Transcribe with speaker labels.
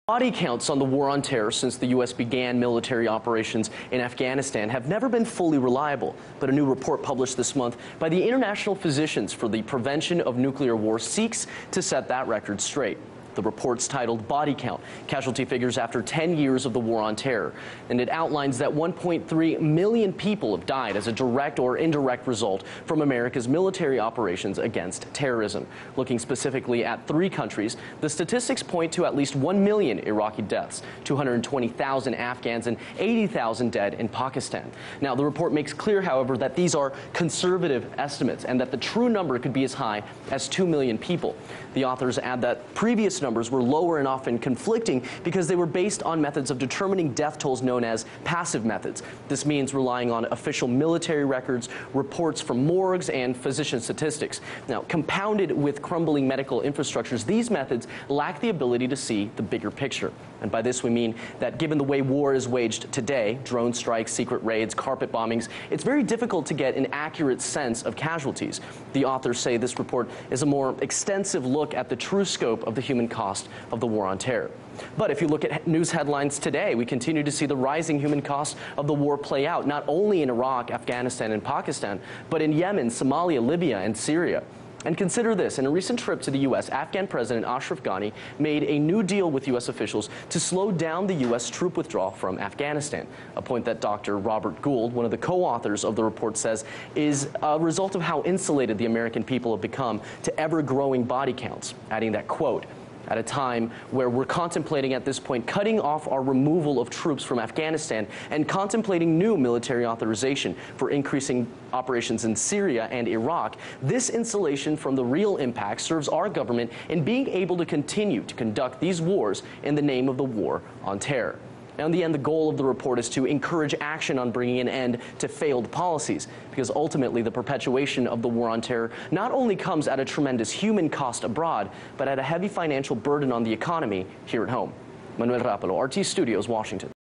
Speaker 1: Body counts on the war on terror since the U.S. began military operations in Afghanistan have never been fully reliable. But a new report published this month by the International Physicians for the Prevention of Nuclear War seeks to set that record straight. The report's titled Body Count, Casualty Figures After 10 Years of the War on Terror. And it outlines that 1.3 million people have died as a direct or indirect result from America's military operations against terrorism. Looking specifically at 3 countries, the statistics point to at least 1 million Iraqi deaths, 220,000 Afghans, and 80,000 dead in Pakistan. Now, the report makes clear, however, that these are conservative estimates and that the true number could be as high as 2 million people. The authors add that previous numbers were lower and often conflicting because they were based on methods of determining death tolls known as passive methods. This means relying on official military records, reports from morgues, and physician statistics. Now, compounded with crumbling medical infrastructures, these methods lack the ability to see the bigger picture. And by this we mean that given the way war is waged today, drone strikes, secret raids, carpet bombings, it's very difficult to get an accurate sense of casualties. The authors say this report is a more extensive look at the true scope of the human cost of the war on terror. But if you look at news headlines today, we continue to see the rising human cost of the war play out, not only in Iraq, Afghanistan, and Pakistan, but in Yemen, Somalia, Libya, and Syria. And consider this, in a recent trip to the U.S., Afghan President Ashraf Ghani made a new deal with U.S. officials to slow down the U.S. troop withdrawal from Afghanistan, a point that Dr. Robert Gould, one of the co-authors of the report, says is a result of how insulated the American people have become to ever-growing body counts, adding that, quote, at a time where we're contemplating at this point cutting off our removal of troops from Afghanistan and contemplating new military authorization for increasing operations in Syria and Iraq, this insulation from the real impact serves our government in being able to continue to conduct these wars in the name of the war on terror. Now, in the end, the goal of the report is to encourage action on bringing an end to failed policies, because ultimately the perpetuation of the war on terror not only comes at a tremendous human cost abroad, but at a heavy financial burden on the economy here at home. Manuel Rapalo, RT Studios, Washington.